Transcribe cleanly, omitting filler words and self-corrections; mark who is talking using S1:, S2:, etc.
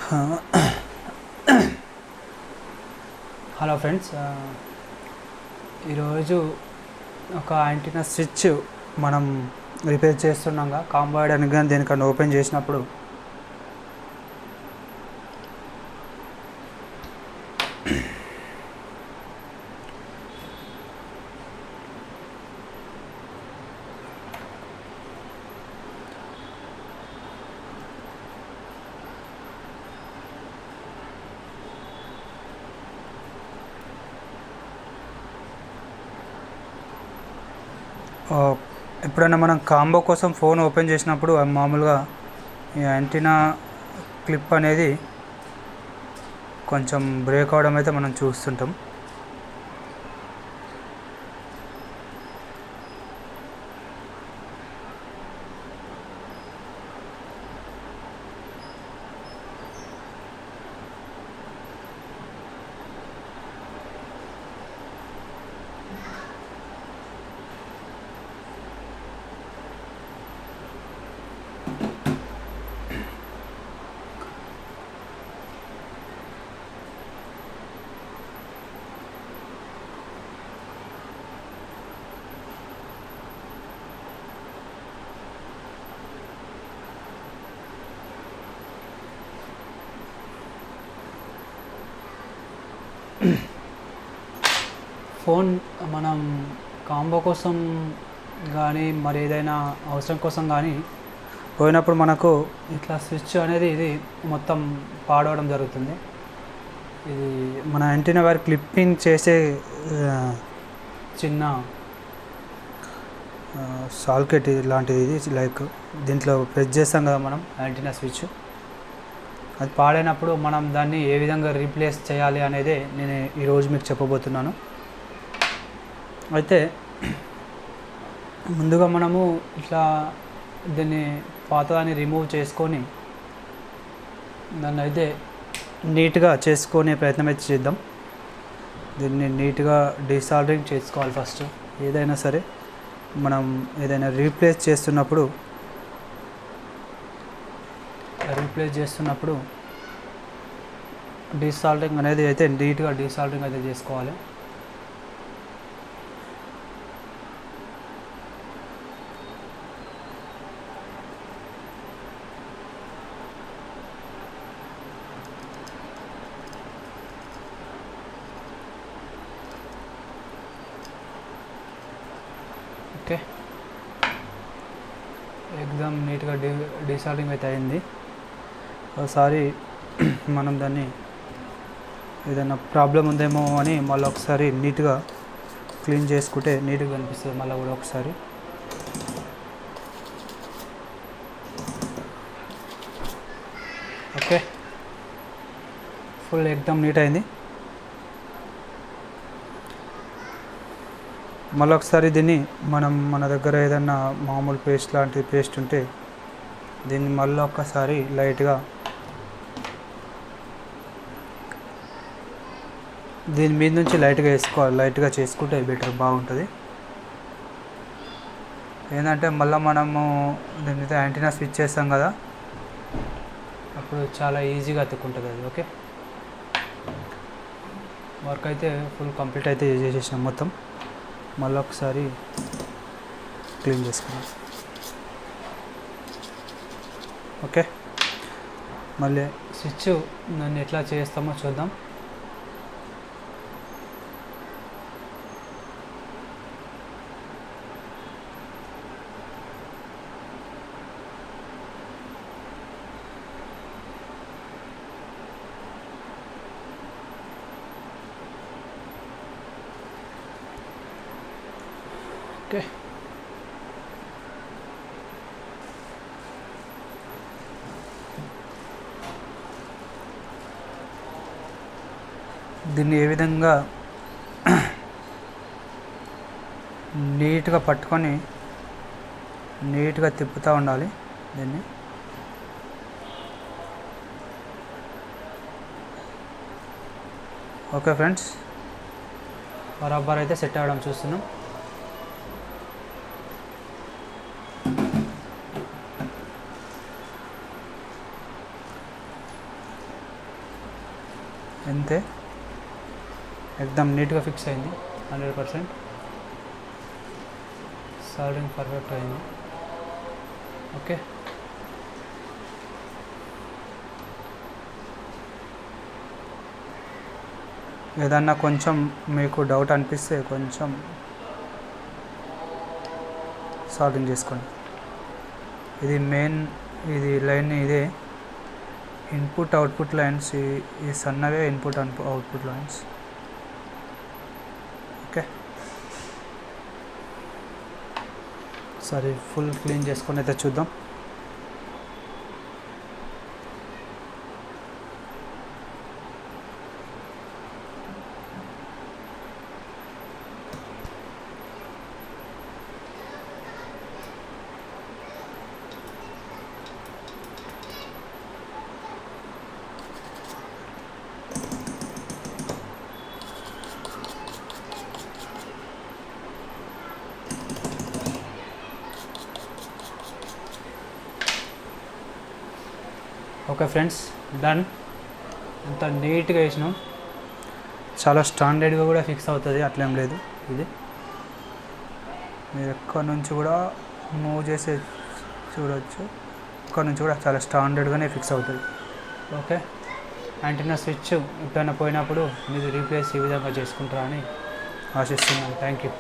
S1: Hello friends, ఈరోజు ఒక antenna switch మనం రిపేర్ చేస్తున్నాగా కాంబో వేయడానికి కానీ దేనికన్నా ఓపెన్ చేసినప్పుడు ఎప్పుడైనా మనం కాంబో కోసం ఫోన్ ఓపెన్ చేసినప్పుడు మామూలుగా ఈ యాంటీనా క్లిప్ అనేది కొంచెం బ్రేక్ అవడం అయితే మనం చూస్తుంటాం. ఫోన్ మనం కాంబో కోసం కానీ మరి ఏదైనా అవసరం కోసం కానీ పోయినప్పుడు మనకు ఇట్లా స్విచ్ అనేది ఇది మొత్తం పాడవడం జరుగుతుంది. ఇది మన యాంటీనా వైర్ క్లిప్పింగ్ చేసే చిన్న సాకెట్ లాంటిది. ఇది లైక్ దీంట్లో ప్రెస్ చేస్తాం కదా మనం యాంటీనా స్విచ్, అది పాడైనప్పుడు మనం దాన్ని ఏ విధంగా రీప్లేస్ చేయాలి అనేదే నేను ఈరోజు మీకు చెప్పబోతున్నాను. అయితే ముందుగా మనము ఇట్లా దీన్ని పాతదాన్ని రిమూవ్ చేసుకొని దాన్ని అయితే నీట్గా చేసుకునే ప్రయత్నం అయితే చేద్దాం. దీన్ని నీట్గా డీసాల్డరింగ్ చేసుకోవాలి. ఫస్ట్ ఏదైనా సరే మనం ఏదైనా రీప్లేస్ చేస్తున్నప్పుడు డీసాల్డరింగ్ అనేది అయితే నీట్గా డీసాల్డరింగ్ అయితే చేసుకోవాలి. ఓకే, ఎగ్జామ్ నీట్గా డీసాల్డరింగ్ అయితే అయింది. ఒకసారి మనం దాన్ని ఏదైనా ప్రాబ్లం ఉందేమో అని మళ్ళీ ఒకసారి నీట్గా క్లీన్ చేసుకుంటే నీట్గా కనిపిస్తుంది. మళ్ళీ కూడా ఒకసారి ఓకే, ఫుల్ ఎగ్జామ్ నీట్ అయింది. మళ్ళీ ఒకసారి దీన్ని మన దగ్గర ఏదైనా మామూలు పేస్ట్ లాంటి పేస్ట్ ఉంటే దీన్ని మళ్ళీ ఒక్కసారి లైట్గా దీని మీద నుంచి లైట్గా వేసుకోవాలి. లైట్గా చేసుకుంటే బెటర్, బాగుంటుంది. ఏంటంటే మళ్ళీ మనము దీని మీద యాంటీనా స్విచ్ చేస్తాం కదా, అప్పుడు చాలా ఈజీగా అతుక్కుంటుంది అది. ఓకే, వర్క్ అయితే ఫుల్ కంప్లీట్ అయితే చేసేసాం మొత్తం. మళ్ళీ ఒకసారి క్లీన్ చేసుకున్నాం. ఓకే, మళ్ళీ స్విచ్ దాన్ని ఎట్లా చేస్తామో చూద్దాం. ఓకే, దీన్ని ఏ విధంగా నీట్గా పట్టుకొని నీట్గా తిప్పుతూ ఉండాలి దీన్ని. ఓకే ఫ్రెండ్స్, బరాబర్ అయితే సెట్ అవ్వడం చూస్తున్నాం. అంతే, ఎక్దమ్ నీట్గా ఫిక్స్ అయింది 100%. సాల్డింగ్ పర్ఫెక్ట్ అయింది. ఓకే, ఏదన్నా కొంచెం మీకు డౌట్ అనిపిస్తే కొంచెం సాల్వింగ్ చేసుకోండి. ఇది మెయిన్, ఇది లైన్ ఇదే ఇన్పుట్ అవుట్పుట్ లైన్స్, ఈ సన్నవే ఇన్పుట్ అవుట్పుట్ లైన్స్. ఓకే, సరే ఫుల్ క్లీన్ చేసుకొని అయితే చూద్దాం. Okay friends, done. అంత నీట్గా వేసినాం, చాలా స్టాండర్డ్గా కూడా ఫిక్స్ అవుతుంది, అట్లేం లేదు. ఇది మీరు ఎక్కడి నుంచి కూడా మూవ్ చేసే చూడవచ్చు, ఎక్కడి నుంచి కూడా చాలా స్టాండర్డ్గానే ఫిక్స్ అవుతుంది. ఓకే, యాంటీనా స్విచ్ ఎప్పుడైనా పోయినప్పుడు మీరు రీప్లేస్ ఈ విధంగా చేసుకుంటారా అని ఆశిస్తున్నాను. Thank you.